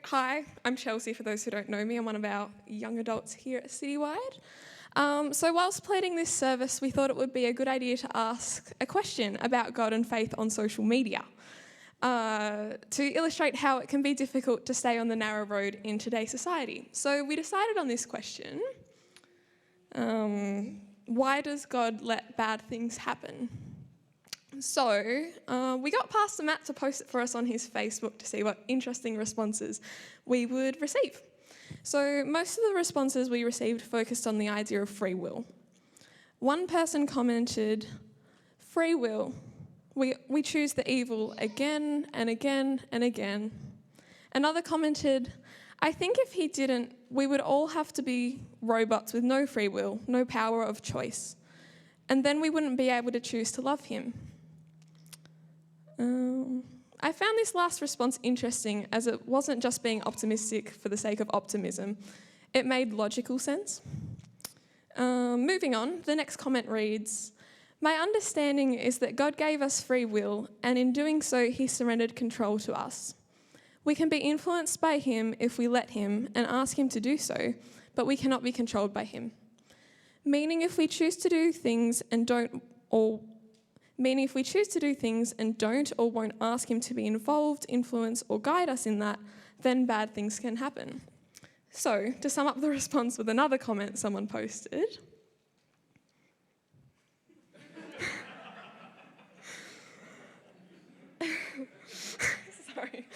Hi, I'm Chelsea, for those who don't know me. I'm one of our young adults here at Citywide. Whilst planning this service, we thought it would be a good idea to ask a question about God and faith on social media to illustrate how it can be difficult to stay on the narrow road in today's society. So we decided on this question: why does God let bad things happen? So we got Pastor Matt to post it for us on his Facebook to see what interesting responses we would receive. So most of the responses we received focused on the idea of free will. One person commented, "Free will. We choose the evil again and again and again." Another commented, "I think if he didn't, we would all have to be robots with no free will, no power of choice. And then we wouldn't be able to choose to love him." I found this last response interesting, as it wasn't just being optimistic for the sake of optimism. It made logical sense. Moving on, the next comment reads, "My understanding is that God gave us free will, and in doing so, he surrendered control to us. We can be influenced by him if we let him and ask him to do so, but we cannot be controlled by him. Meaning if we choose to do things and don't or won't ask him to be involved, influence, or guide us in that, then bad things can happen." So, to sum up the response with another comment someone posted. Sorry.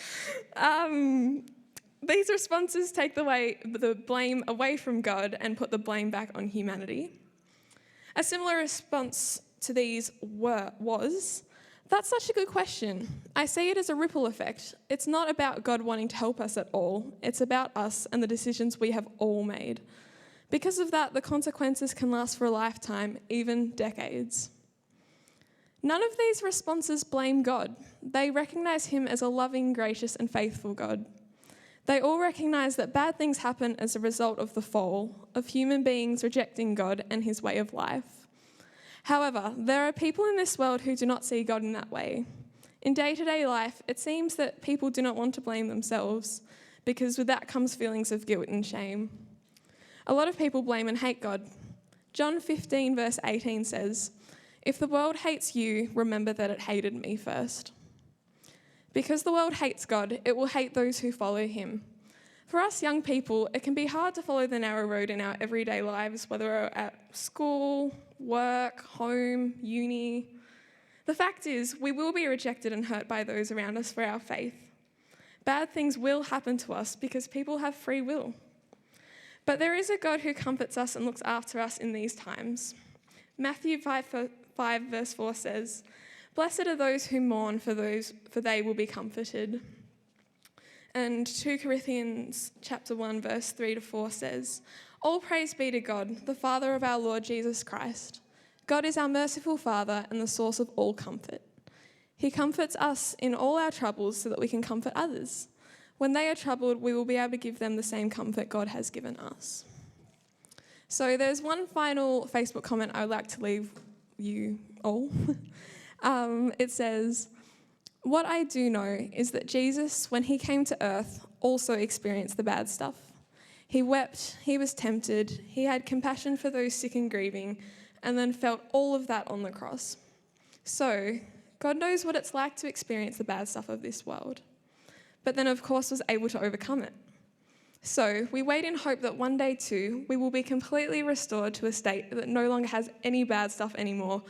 These responses take the blame away from God and put the blame back on humanity. A similar response to these was, "That's such a good question. I see it as a ripple effect. It's not about God wanting to help us at all. It's about us and the decisions we have all made. Because of that, the consequences can last for a lifetime, even decades." None of these responses blame God. They recognise him as a loving, gracious, and faithful God. They all recognise that bad things happen as a result of the fall, of human beings rejecting God and his way of life. However, there are people in this world who do not see God in that way. In day-to-day life, it seems that people do not want to blame themselves, because with that comes feelings of guilt and shame. A lot of people blame and hate God. John 15 verse 18 says, "If the world hates you, remember that it hated me first." Because the world hates God, it will hate those who follow him. For us young people, it can be hard to follow the narrow road in our everyday lives, whether we're at school, work, home, uni. The fact is, we will be rejected and hurt by those around us for our faith. Bad things will happen to us because people have free will. But there is a God who comforts us and looks after us in these times. Matthew 5 verse 4 says, "Blessed are those who mourn, for they will be comforted." And 2 Corinthians chapter 1 verse 3-4 says, "All praise be to God, the Father of our Lord Jesus Christ. God is our merciful Father and the source of all comfort. He comforts us in all our troubles so that we can comfort others. When they are troubled, we will be able to give them the same comfort God has given us." So there's one final Facebook comment I would like to leave you all. It says, "What I do know is that Jesus, when he came to earth, also experienced the bad stuff. He wept, he was tempted, he had compassion for those sick and grieving, and then felt all of that on the cross. So, God knows what it's like to experience the bad stuff of this world, but then of course was able to overcome it. So, we wait in hope that one day too, we will be completely restored to a state that no longer has any bad stuff anymore,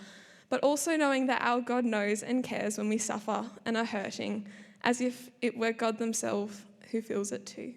but also knowing that our God knows and cares when we suffer and are hurting, as if it were God themselves who feels it too."